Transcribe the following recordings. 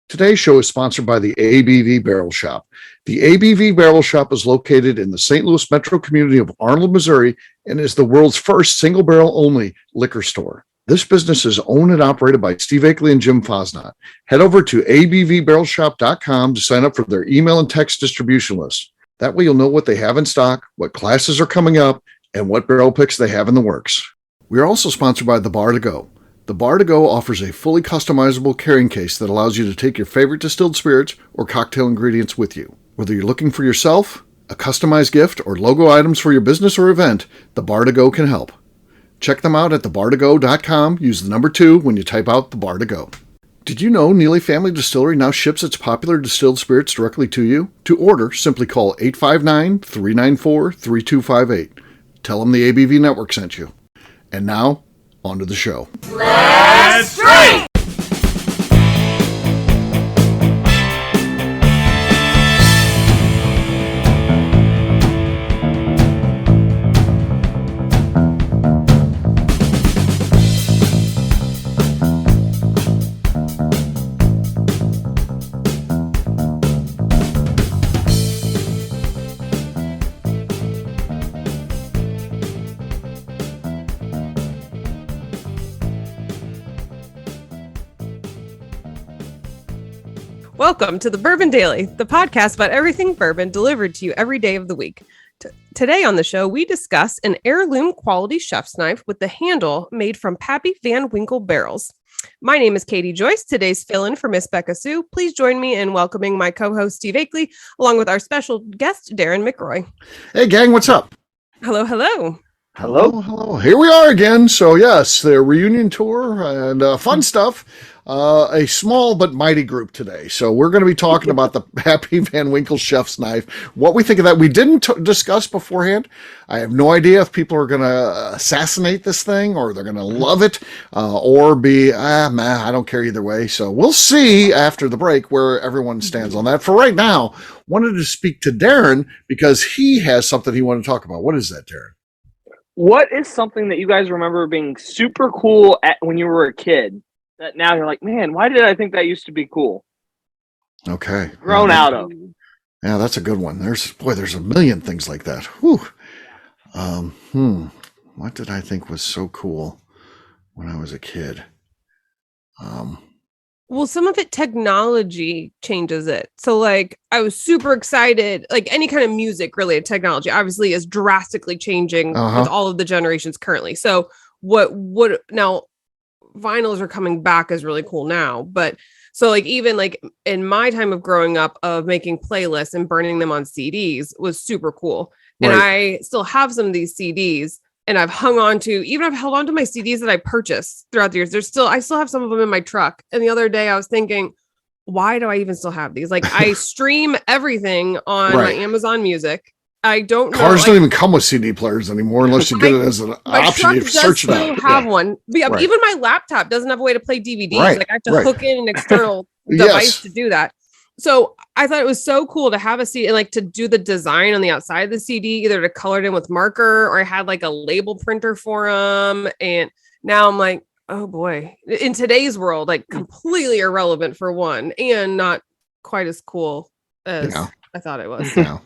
Today's show is sponsored by the ABV Barrel Shop. The ABV Barrel Shop is located in the St. Louis metro community of Arnold, Missouri, and is the world's first single barrel only liquor store. This business is owned and operated by Steve Akeley and Jim Fosnot. Head over to abvbarrelshop.com to sign up for their email and text distribution list. That way you'll know what they have in stock, what classes are coming up, and what barrel picks they have in the works. We are also sponsored by The Bar to Go. The Bar to Go offers a fully customizable carrying case that allows you to take your favorite distilled spirits or cocktail ingredients with you. Whether you're looking for yourself, a customized gift, or logo items for your business or event, The Bar to Go can help. Check them out at thebar2go.com. Use the number 2 when you type out The Bar to Go. Did you know Neely Family Distillery now ships its popular distilled spirits directly to you? To order, simply call 859-394-3258. Tell them the ABV Network sent you. And now, on to the show. Let's drink! Welcome to the Bourbon Daily, the podcast about everything bourbon delivered to you every day of the week. Today on the show, we discuss an heirloom quality chef's knife with the handle made from Pappy Van Winkle barrels. My name is Katie Joyce, today's fill-in for Miss Becca Sue. Please join me in welcoming my co-host Steve Akeley, along with our special guest, Darren McRoy. Hey gang, what's up? Hello, hello. Hello. Here we are again. So yes, the reunion tour and fun stuff. A small but mighty group today. So we're going to be talking about the Pappy Van Winkle chef's knife. What we think of that. We didn't discuss beforehand. I have no idea if people are going to assassinate this thing or they're going to love it or be, I don't care either way. So we'll see after the break where everyone stands on that. For right now, wanted to speak to Darren because he has something he wanted to talk about. What is that, Darren? What is something that you guys remember being super cool when you were a kid that now you're like, man, why did I think that used to be cool? Okay. Grown out of. Yeah, that's a good one. There's a million things like that. Whew. What did I think was so cool when I was a kid? Well, some of it, technology changes it. So like, I was super excited, like any kind of music related technology obviously is drastically changing with all of the generations currently. So what now vinyls are coming back is really cool now. But so like, even like in my time of growing up of making playlists and burning them on CDs was super cool. Right. And I still have some of these CDs. And I've held on to my CDs that I purchased throughout the years. I still have some of them in my truck. And the other day I was thinking, why do I even still have these? Like I stream everything on my Amazon Music. I don't know. Cars don't even come with CD players anymore unless you get it as an option. You search it out. Have one. But even my laptop doesn't have a way to play DVDs. Like I have to hook in an external device to do that. So I thought it was so cool to have a CD and like to do the design on the outside of the CD, either to color it in with marker or I had like a label printer for them. And now I'm like, oh boy, in today's world, like completely irrelevant for one and not quite as cool as I thought it was. Yeah.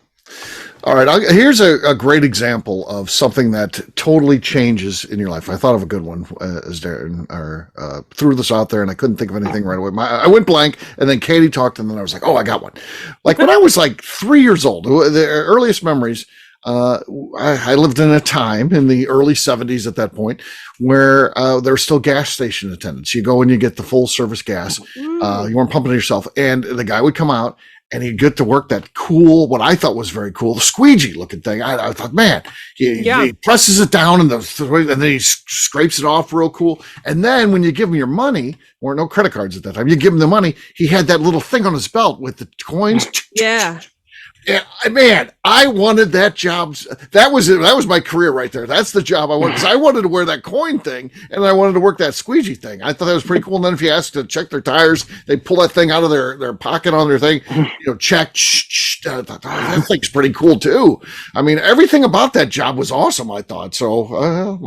All right. Here's a great example of something that totally changes in your life. I thought of a good one as Darren threw this out there and I couldn't think of anything right away. I went blank and then Katie talked and then I was like, oh, I got one. Like when I was like 3 years old, the earliest memories, I lived in a time in the early 70s at that point where there were still gas station attendants. You go and you get the full service gas. You weren't pumping it yourself. And the guy would come out and he'd get to work that cool, what I thought was very cool, the squeegee looking thing. I thought, man, he presses it down and then he scrapes it off real cool. And then when you give him your money, or no credit cards at that time, you give him the money, he had that little thing on his belt with the coins. Yeah. And, man, I wanted that job. That was it. That was my career right there. That's the job I wanted. 'Cause I wanted to wear that coin thing, and I wanted to work that squeegee thing. I thought that was pretty cool. And then if you asked to check their tires, they pull that thing out of their pocket on their thing. Check. I thought, oh, that thing's pretty cool too. I mean, everything about that job was awesome, I thought. So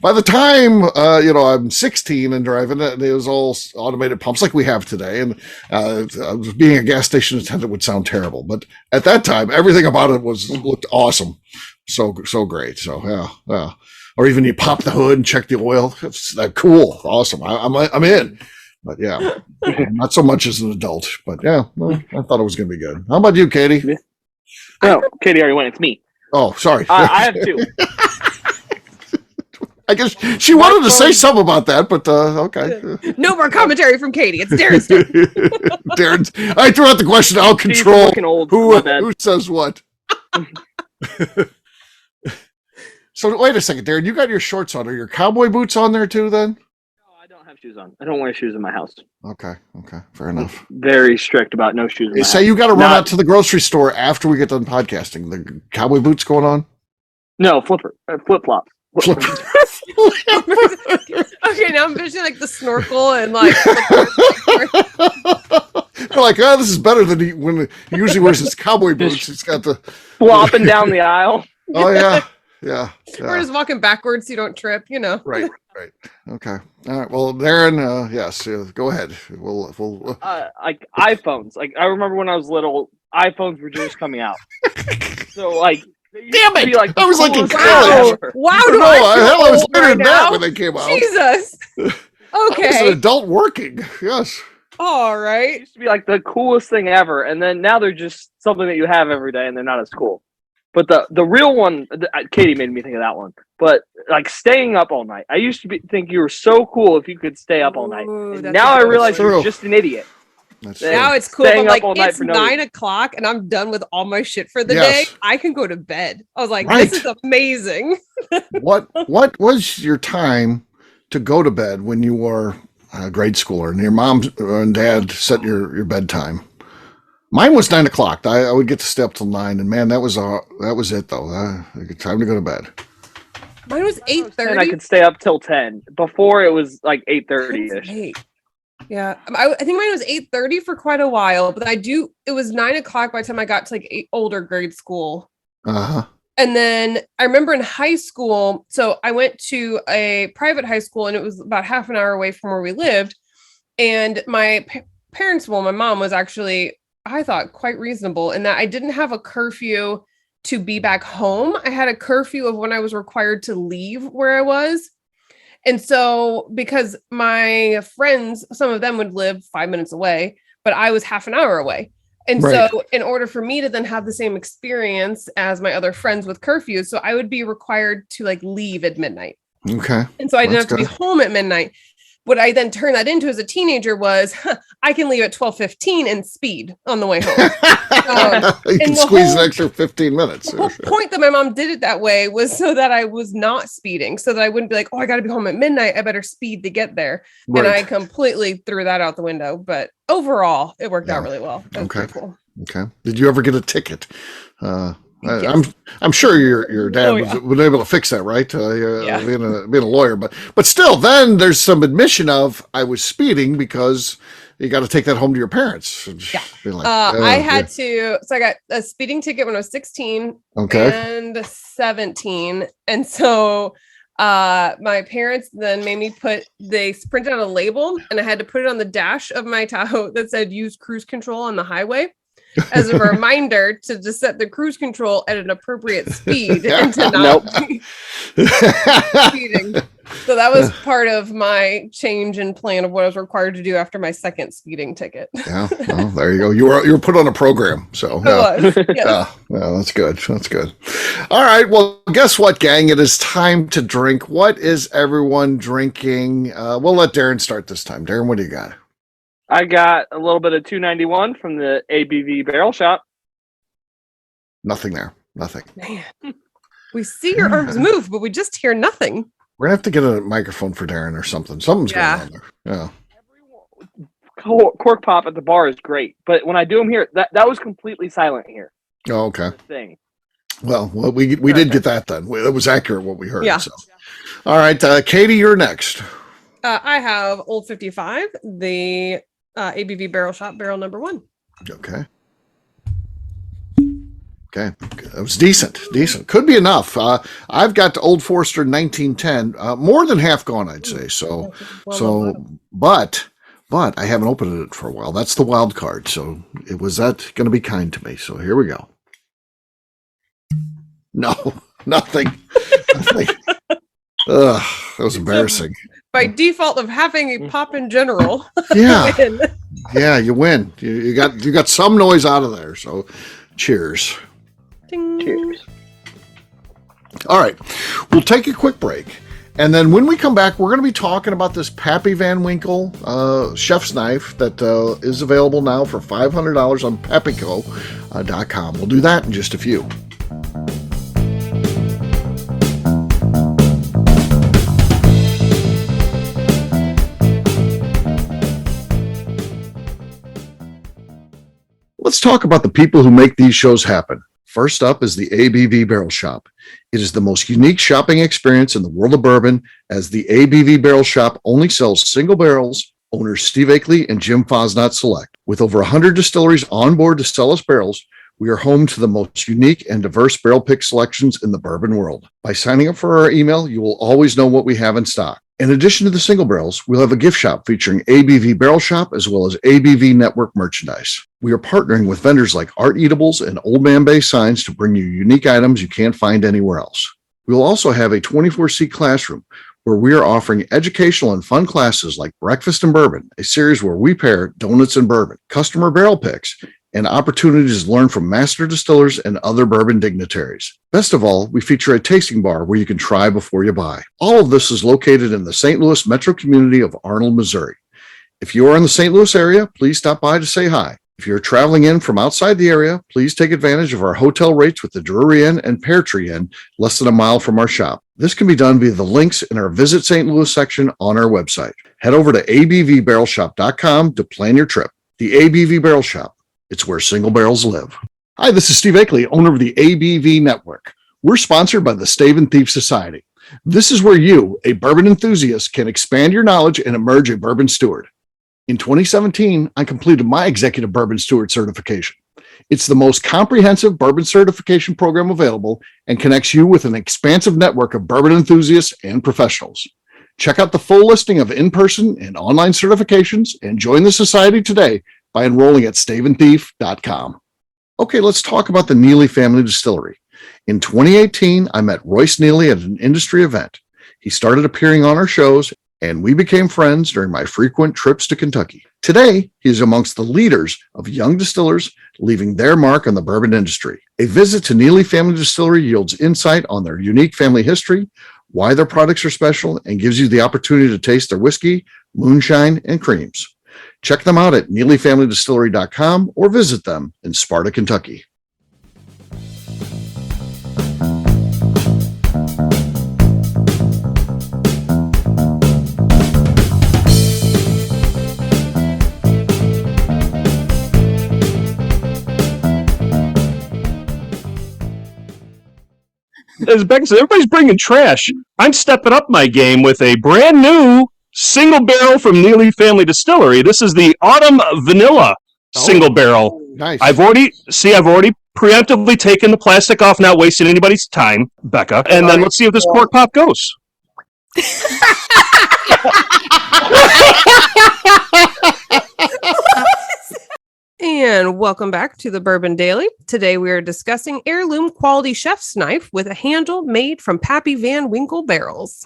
by the time, I'm 16 and driving it, it was all automated pumps like we have today. And being a gas station attendant would sound terrible. But at that time, everything about it looked awesome. So great. So, yeah. Or even you pop the hood and check the oil. It's cool. Awesome. I'm in. But yeah, not so much as an adult. But yeah, well, I thought it was going to be good. How about you, Katie? No, Katie already went. It's me. Oh, sorry. I have two. I guess she wanted to say something about that, but okay. No more commentary from Katie. It's Darren's turn. Darren, I threw out the question. I'll control who says what. So wait a second, Darren. You got your shorts on. Are your cowboy boots on there too? Then? No, I don't have shoes on. I don't wear shoes in my house. Okay, fair enough. Very strict about no shoes. They say you got to run out to the grocery store after we get done podcasting. The cowboy boots going on? No, flip flops. Okay, now I'm visioning like the snorkel and like. You're like, this is better than when he usually wears his cowboy boots. He's got the flopping down the aisle. Oh yeah. We're just walking backwards so you don't trip, Right. Okay. All right. Well, Darren, yes, go ahead. We'll like iPhones. Like I remember when I was little, iPhones were just coming out. So like, damn it! Like I was like in college. Wow. I was later than that when they came out. Jesus. Okay. I was an adult working. Yes. All right. It used to be like the coolest thing ever, and then now they're just something that you have every day, and they're not as cool. But the real one, Katie made me think of that one. But like staying up all night, I used to think you were so cool if you could stay up all night. And now I realize you're just an idiot. Now it's cool. But like it's 9 o'clock and I'm done with all my shit for the day. I can go to bed. I was like, this is amazing. What was your time to go to bed when you were a grade schooler and your mom and dad set your bedtime? Mine was 9 o'clock. I would get to stay up till 9, and man, that was it though. Time to go to bed. Mine was 8:30. I could stay up till 10. Before it was like 8:30ish. Yeah, I think mine was 8:30 for quite a while, but it was 9 o'clock by the time I got to like older grade school. And then I remember in high school, so I went to a private high school, and it was about half an hour away from where we lived. And my parents, my mom was actually, I thought, quite reasonable in that I didn't have a curfew to be back home. I had a curfew of when I was required to leave where I was. And so because my friends, some of them would live 5 minutes away, but I was half an hour away. And so in order for me to then have the same experience as my other friends with curfews, so I would be required to like leave at midnight. Okay. And so I didn't have to be home at midnight. What I then turned that into as a teenager was I can leave at 12:15 and speed on the way home. You can squeeze an extra 15 minutes. The whole point that my mom did it that way was so that I was not speeding, so that I wouldn't be like, oh, I got to be home at midnight. I better speed to get there. Right. And I completely threw that out the window. But overall, it worked out really well. Okay. Cool. Okay. Did you ever get a ticket? Yes. I'm sure your dad was able to fix that, right? Being a lawyer, but still, then there's some admission of I was speeding because you got to take that home to your parents. Yeah, I had to. So I got a speeding ticket when I was 16 and 17, and so my parents then made me they printed out a label, and I had to put it on the dash of my Tahoe that said "Use cruise control on the highway." As a reminder to just set the cruise control at an appropriate speed and to not be speeding. So that was part of my change in plan of what I was required to do after my second speeding ticket. Yeah, well, there you go. You were put on a program. So yeah, that's good. That's good. All right. Well, guess what, gang? It is time to drink. What is everyone drinking? We'll let Darren start this time. Darren, what do you got? I got a little bit of 291 from the ABV Barrel Shop. Nothing there. Nothing. Man, we see your arms move, but we just hear nothing. We're gonna have to get a microphone for Darren or something. Something's going on there. Yeah. Cork pop at the bar is great, but when I do them here, that was completely silent here. Oh, okay. Well, we did get that done. It was accurate what we heard. Yeah. So. All right, Katie, you're next. I have Old 55, the ABV Barrel Shop barrel number 1. Okay. Okay, that was decent. Could be enough. I've got Old Forester 1910, more than half gone, I'd say. But I haven't opened it for a while. That's the wild card. So was that going to be kind to me? So here we go. No, nothing. Ugh, that was embarrassing. By default of having a pop in general. Yeah, yeah, you win. You got some noise out of there. So, cheers. Ding. Cheers. All right, we'll take a quick break, and then when we come back, we're going to be talking about this Pappy Van Winkle chef's knife that is available now for $500 on pappyco.com. We'll do that in just a few. Let's talk about the people who make these shows happen. First up is the ABV Barrel Shop. It is the most unique shopping experience in the world of bourbon, as the ABV Barrel Shop only sells single barrels. Owners Steve Akeley and Jim Fosnot select. With over 100 distilleries on board to sell us barrels, we are home to the most unique and diverse barrel pick selections in the bourbon world. By signing up for our email, you will always know what we have in stock. In addition to the single barrels, we'll have a gift shop featuring ABV Barrel Shop as well as ABV Network merchandise. We are partnering with vendors like Art Eatables and Old Man Bay Signs to bring you unique items you can't find anywhere else. We'll also have a 24-seat classroom where we are offering educational and fun classes like Breakfast and Bourbon, a series where we pair donuts and bourbon, customer barrel picks, and opportunities to learn from master distillers and other bourbon dignitaries. Best of all, we feature a tasting bar where you can try before you buy. All of this is located in the St. Louis metro community of Arnold, Missouri. If you are in the St. Louis area, please stop by to say hi. If you're traveling in from outside the area, please take advantage of our hotel rates with the Drury Inn and Pear Tree Inn, less than a mile from our shop. This can be done via the links in our Visit St. Louis section on our website. Head over to abvbarrelshop.com to plan your trip. The ABV Barrel Shop. It's where single barrels live. Hi, this is Steve Akeley, owner of the ABV Network. We're sponsored by the Stave and Thief Society. This is where you, a bourbon enthusiast, can expand your knowledge and emerge a bourbon steward. In 2017, I completed my Executive Bourbon Steward certification. It's the most comprehensive bourbon certification program available and connects you with an expansive network of bourbon enthusiasts and professionals. Check out the full listing of in-person and online certifications and join the society today by enrolling at staveandthief.com. Okay, let's talk about the Neely Family Distillery. In 2018, I met Royce Neely at an industry event. He started appearing on our shows, and we became friends during my frequent trips to Kentucky. Today, he is amongst the leaders of young distillers leaving their mark on the bourbon industry. A visit to Neely Family Distillery yields insight on their unique family history, why their products are special, and gives you the opportunity to taste their whiskey, moonshine, and creams. Check them out at NeelyFamilyDistillery.com or visit them in Sparta, Kentucky. As Becky said, everybody's bringing trash. I'm stepping up my game with a brand new single barrel from Neely Family Distillery. This is the Autumn Vanilla single barrel. Nice. I've already preemptively taken the plastic off, not wasting anybody's time, Becca. And then let's see if this cork pop goes. And welcome back to the Bourbon Daily. Today we are discussing heirloom quality chef's knife with a handle made from Pappy Van Winkle barrels.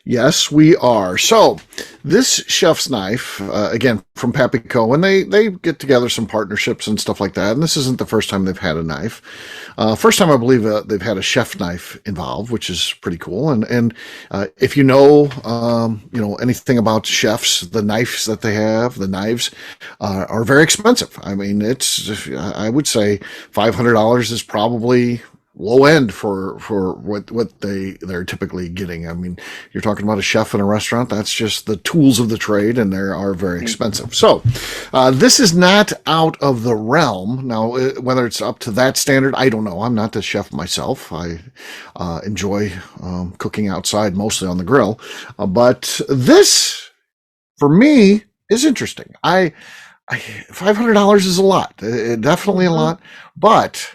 Yes, we are. So this chef's knife, again, from Pappy Co., and they get together some partnerships and stuff like that. And this isn't the first time they've had a knife. First time I believe they've had a chef knife involved, which is pretty cool. And if you know anything about chefs, the knives that they have, the knives are very expensive. I mean, I would say $500 is probably low end for what they're typically getting. I mean, you're talking about a chef in a restaurant. That's just the tools of the trade, and they are very expensive. So this is not out of the realm. Now, whether it's up to that standard, I don't know. I'm not the chef myself. I enjoy cooking outside, mostly on the grill. But this, for me, is interesting. $500 is a lot. Definitely a lot. But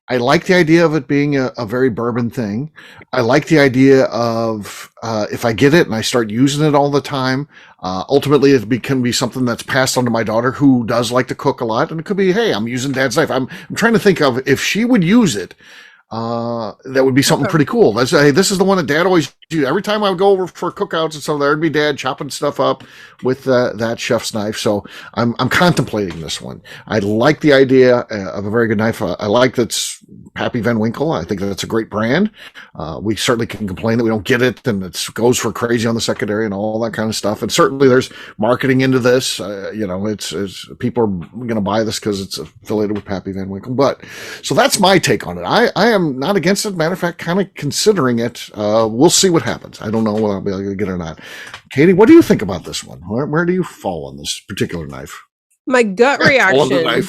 I like the idea of it being a very bourbon thing. I like the idea of if I get it and I start using it all the time, ultimately can be something that's passed on to my daughter who does like to cook a lot. And it could be, hey, I'm using Dad's knife. I'm trying to think of if she would use it. That would be something pretty cool. Let's say, hey, this is the one that Dad always do. Every time I would go over for cookouts and stuff, there'd be Dad chopping stuff up with that chef's knife. So I'm contemplating this one. I like the idea of a very good knife. I like that's Pappy Van Winkle. I think that's a great brand. We certainly can complain that we don't get it and it goes for crazy on the secondary and all that kind of stuff. And certainly there's marketing into this. It's people are going to buy this because it's affiliated with Pappy Van Winkle. But so that's my take on it. I am not against it. Matter of fact, kind of considering it. We'll see what happens. I don't know whether I'll be able to get it or not. Katie, what do you think about this one? Where do you fall on this particular knife? My gut reaction. My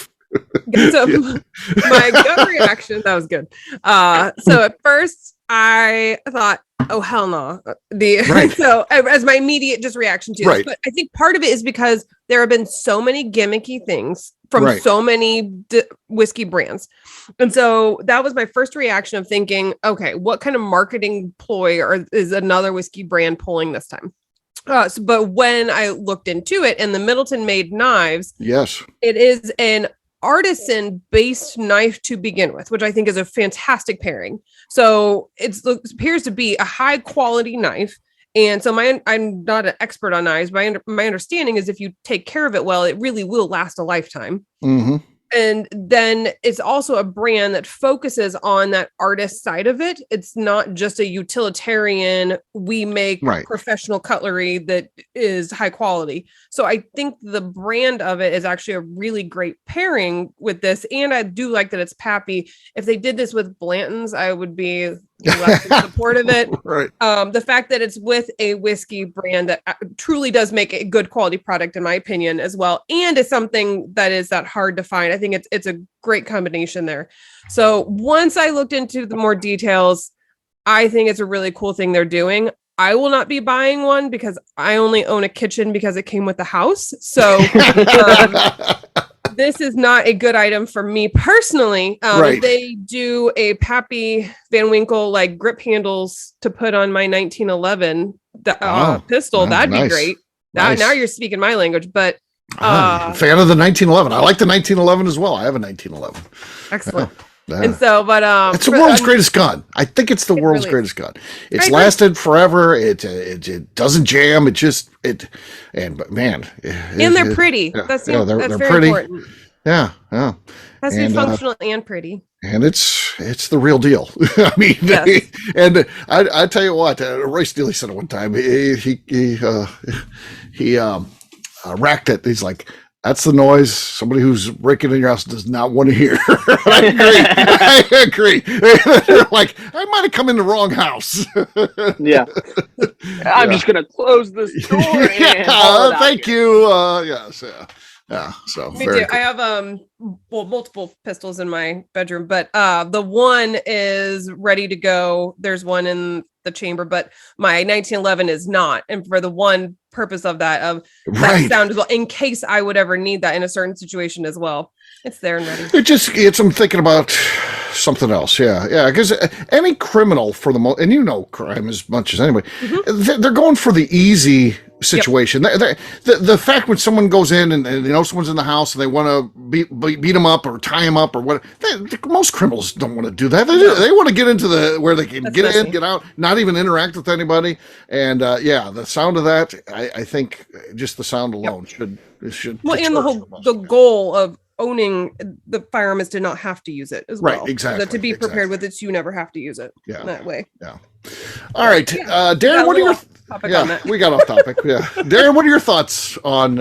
gut reaction. That was good. So at first I thought, oh hell no. So as my immediate just reaction to this, but I think part of it is because there have been so many gimmicky things from so many whiskey brands. And so that was my first reaction of thinking, okay, what kind of marketing ploy is another whiskey brand pulling this time? But when I looked into it and the Middleton made knives, yes, it is an artisan based knife to begin with, which I think is a fantastic pairing. So it appears to be a high quality knife. And so I'm not an expert on knives, but my understanding is if you take care of it well, it really will last a lifetime. Mm-hmm. And then it's also a brand that focuses on that artist side of it. It's not just a utilitarian, we make professional cutlery that is high quality. So I think the brand of it is actually a really great pairing with this. And I do like that it's Pappy. If they did this with Blanton's, I would be less in support of it. The fact that it's with a whiskey brand that truly does make a good quality product, in my opinion, as well. And it's something that is that hard to find. I think it's a great combination there. So once I looked into the more details, I think it's a really cool thing they're doing. I will not be buying one because I only own a kitchen because it came with the house. So this is not a good item for me personally. They do a Pappy Van Winkle like grip handles to put on my 1911 pistol. That'd be great. Now you're speaking my language, but fan of the 1911. I like the 1911 as well. I have a 1911. Excellent. And so, but it's the world's greatest gun. I think it's the world's greatest gun. It's lasted forever. It doesn't jam. But man, and they're pretty. That's very pretty. Important. Yeah. Has to be functional and pretty. And it's the real deal. I mean, yes. And I tell you what, Royce Steele said it one time. He racked it. He's like, that's the noise somebody who's breaking in your house does not want to hear. I agree. They're like, I might have come in the wrong house. Yeah. I'm just going to close this door. Thank you. Yes. Yeah. So me too. Cool. I have multiple pistols in my bedroom, but the one is ready to go. There's one in the chamber, but my 1911 is not. And for the one purpose of that sound as well, in case I would ever need that in a certain situation as well, it's there and ready. I'm thinking about something else. Yeah. Because any criminal for the most, and you know crime as much as anybody, they're going for the easy situation. Yep. The fact when someone goes in and someone's in the house and they want to beat them up or tie them up or what, most criminals don't want to do that. They want to get into where they can get in, get out, not even interact with anybody. And the sound of that, I think just the sound alone should. Well, and the goal of owning the firearm is to not have to use it as well. Right, exactly. To be prepared with it, so you never have to use it in that way. Yeah. All right, Darren, what are your we got off topic. Yeah, Darren, what are your thoughts on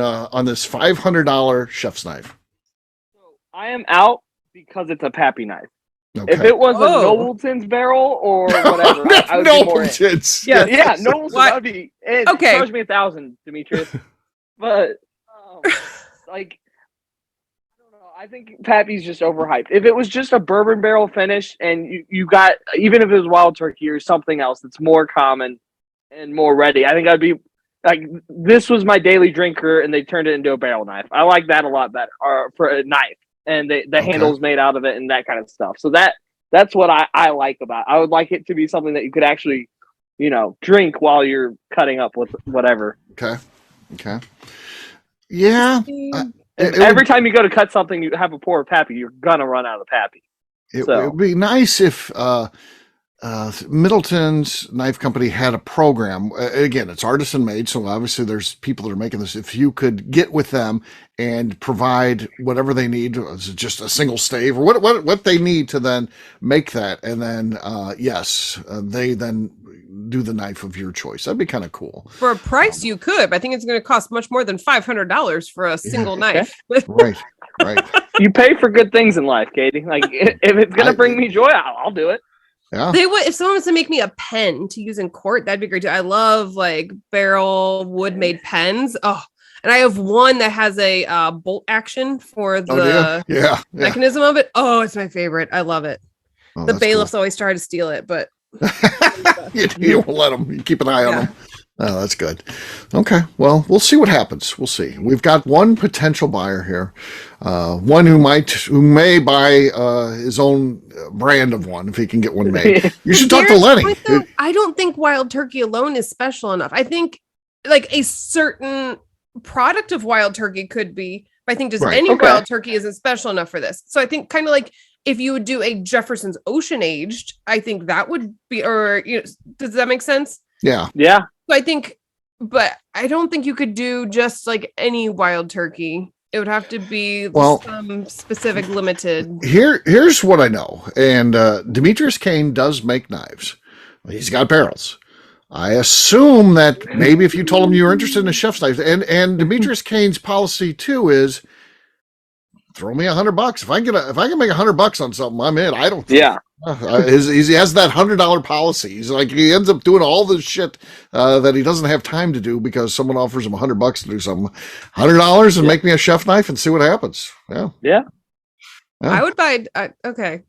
this $500 chef's knife? I am out because it's a Pappy knife. Okay. If it was a Nobleton's barrel or whatever, I would be more in. Yeah, Nobleton's. That would be okay. Charge me $1,000, Demetrius. But I think Pappy's just overhyped. If it was just a bourbon barrel finish and you got, even if it was wild turkey or something else that's more common and more ready, I think I'd be like, this was my daily drinker and they turned it into a barrel knife. I like that a lot better for a knife and the handle's made out of it and that kind of stuff. So that That's what I like about it. I would like it to be something that you could actually, drink while you're cutting up with whatever. Okay. Yeah. Every time you go to cut something, you have a pour of Pappy, you're gonna run out of Pappy. It would be nice if Middleton's Knife Company had a program. Again, it's artisan made, so obviously there's people that are making this. If you could get with them and provide whatever they need, just a single stave or what they need to then make that, and then they then do the knife of your choice. That'd be kind of cool. For a price, you could. But I think it's going to cost much more than $500 for a single knife. Right. You pay for good things in life, Katie. Like if it's going to bring me joy, I'll do it. Yeah. They would, if someone was to make me a pen to use in court, that'd be great too. I love like barrel wood made pens. Oh, and I have one that has a bolt action for the mechanism of it. Oh, it's my favorite. I love it. The bailiffs always try to steal it, but you won't let them. You keep an eye on them. Oh, that's good. Okay. Well, we'll see what happens. We'll see. We've got one potential buyer here, one who may buy his own brand of one if he can get one made. You should talk to Lenny. I don't think wild turkey alone is special enough. I think like a certain product of wild turkey could be, but I think just any wild turkey isn't special enough for this. So I think kind of like if you would do a Jefferson's Ocean Aged, I think that would be, or does that make sense? Yeah. So I think, but I don't think you could do just like any wild turkey. It would have to be some specific limited. Here's what I know. And Demetrius Kane does make knives. He's got barrels. I assume that maybe if you told him you were interested in a chef's knife, and Demetrius Kane's policy too is throw me $100. If I can make $100 on something, I'm in. I don't. Yeah. He has that $100 policy. He's like, he ends up doing all this shit that he doesn't have time to do because someone offers him $100 to do something. $100 and make me a chef knife and see what happens. Yeah. I would buy. Okay.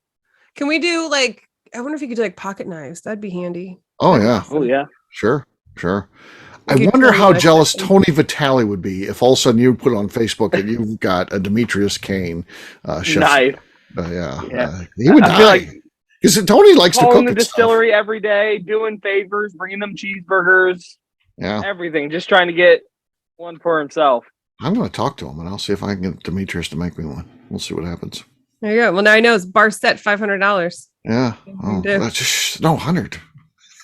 Can we do like? I wonder if you could do like pocket knives. That'd be handy. Oh yeah. Sure. I wonder how jealous Tony Vitale would be if all of a sudden you put on Facebook and you've got a Demetrius Kane chef knife. He would die. Because Tony likes to cook in the distillery every day, doing favors, bringing them cheeseburgers, everything, just trying to get one for himself. I'm going to talk to him and I'll see if I can get Demetrius to make me one. We'll see what happens. There you go. Well, now I know it's bar set $500. Yeah. That's just, no, 100.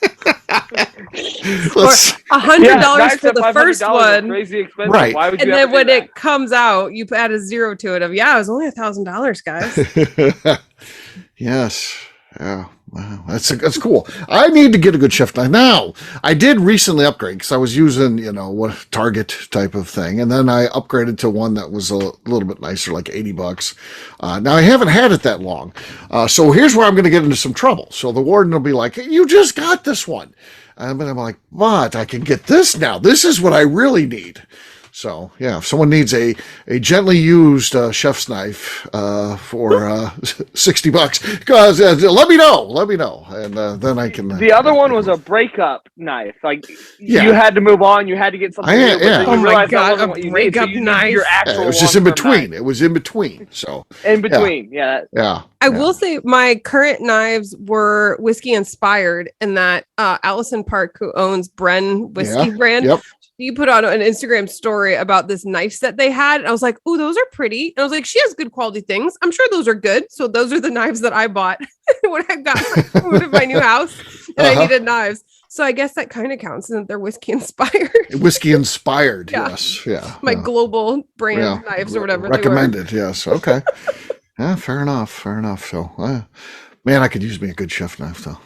$100 for the first one, crazy expensive. Right? Why would and then when it comes out, you add a zero to it. It was only $1,000, guys. Yes. Yeah. Wow. That's cool. I need to get a good chef knife. Now, I did recently upgrade because I was using, what Target type of thing. And then I upgraded to one that was a little bit nicer, like $80. Now I haven't had it that long. So here's where I'm going to get into some trouble. So the warden will be like, you just got this one. But I'm like, but I can get this now. This is what I really need. So yeah, if someone needs a gently used chef's knife for $60, because let me know, and then I can. The other one was a breakup knife. Like you had to move on, you had to get something. Oh my god, a breakup knife. It was just in between. Knife. It was in between. So in between, yeah. I will say my current knives were whiskey inspired, and that Allison Park, who owns Bren whiskey brand. Yep. You put on an Instagram story about this knife set they had. And I was like, oh, those are pretty. And I was like, she has good quality things. I'm sure those are good. So those are the knives that I bought when I got my new house and I needed knives. So I guess that kind of counts, and they're whiskey inspired. Whiskey inspired, yes. Yeah. My global brand knives or whatever. Recommended, yes. Okay. Yeah, fair enough. So, man, I could use me a good chef knife, though.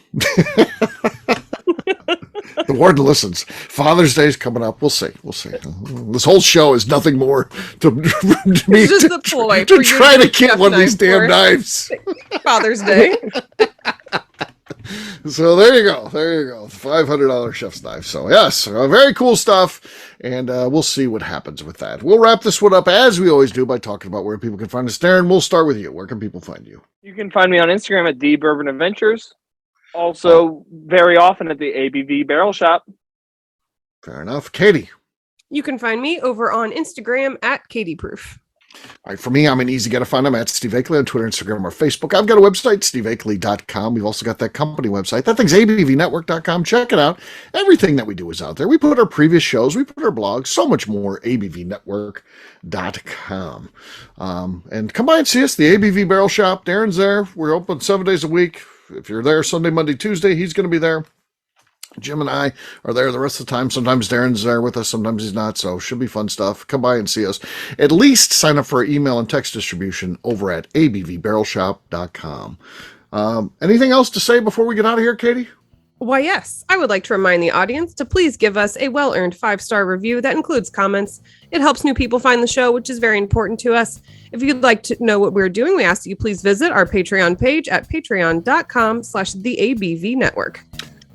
The warden listens. Father's Day is coming up. We'll see. This whole show is nothing more to me to try to get one of these damn knives. Father's Day. So there you go. $500 chef's knife. So yes, very cool stuff. And we'll see what happens with that. We'll wrap this one up as we always do by talking about where people can find us. Darren, we'll start with you. Where can people find you? You can find me on Instagram at the Bourbon Adventures. Also, very often at the ABV Barrel Shop. Fair enough. Katie. You can find me over on Instagram at Katie Proof. All right, for me, I'm an easy guy to find. I'm at Steve Akeley on Twitter, Instagram, or Facebook. I've got a website, steveakeley.com. We've also got that company website. That thing's abvnetwork.com. Check it out. Everything that we do is out there. We put our previous shows, we put our blogs, so much more, abvnetwork.com. And come by and see us, the ABV Barrel Shop. Darren's there. We're open 7 days a week. If you're there Sunday, Monday, Tuesday, he's going to be there. Jim and I are there the rest of the time. Sometimes Darren's there with us, sometimes he's not, so should be fun stuff. Come by and see us. At least sign up for our email and text distribution over at abvbarrelshop.com. Anything else to say before we get out of here, Katie? Why, yes. I would like to remind the audience to please give us a well-earned 5-star review that includes comments. It helps new people find the show, which is very important to us. If you'd like to know what we're doing, we ask that you please visit our Patreon page at patreon.com/theabvnetwork.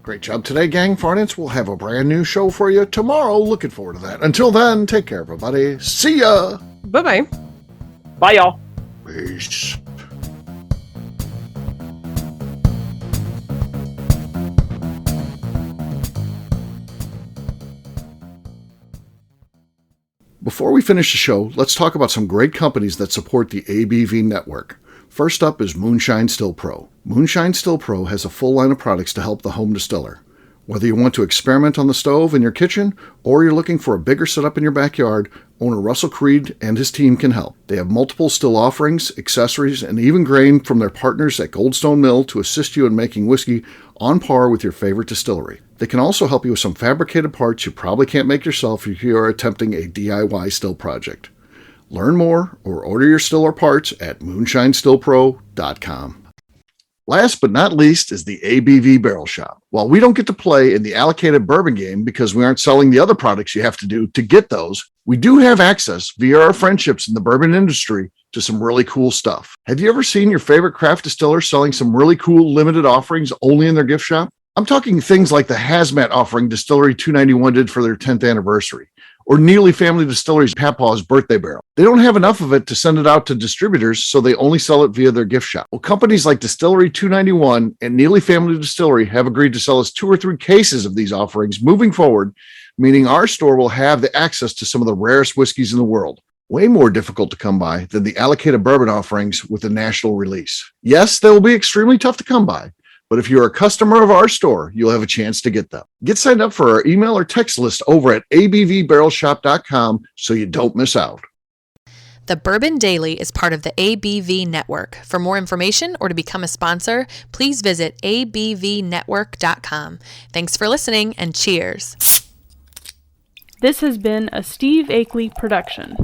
Great job today, gang. For audience, we'll have a brand new show for you tomorrow. Looking forward to that. Until then, take care, everybody. See ya. Bye-bye. Bye, y'all. Peace. Before we finish the show, let's talk about some great companies that support the ABV network. First up is Moonshine Still Pro. Moonshine Still Pro has a full line of products to help the home distiller. Whether you want to experiment on the stove in your kitchen or you're looking for a bigger setup in your backyard, owner Russell Creed and his team can help. They have multiple still offerings, accessories, and even grain from their partners at Goldstone Mill to assist you in making whiskey on par with your favorite distillery. They can also help you with some fabricated parts you probably can't make yourself if you are attempting a DIY still project. Learn more or order your still or parts at moonshinestillpro.com. Last but not least is the ABV Barrel Shop. While we don't get to play in the allocated bourbon game because we aren't selling the other products you have to do to get those, we do have access via our friendships in the bourbon industry to some really cool stuff. Have you ever seen your favorite craft distiller selling some really cool limited offerings only in their gift shop? I'm talking things like the hazmat offering Distillery 291 did for their 10th anniversary, or Neely Family Distillery's Papa's birthday barrel. They don't have enough of it to send it out to distributors, so they only sell it via their gift shop. Well, companies like Distillery 291 and Neely Family Distillery have agreed to sell us 2 or 3 cases of these offerings moving forward, meaning our store will have the access to some of the rarest whiskeys in the world. Way more difficult to come by than the allocated bourbon offerings with the national release. Yes, they will be extremely tough to come by, but if you're a customer of our store, you'll have a chance to get them. Get signed up for our email or text list over at abvbarrelshop.com so you don't miss out. The Bourbon Daily is part of the ABV Network. For more information or to become a sponsor, please visit abvnetwork.com. Thanks for listening and cheers. This has been a Steve Akeley production.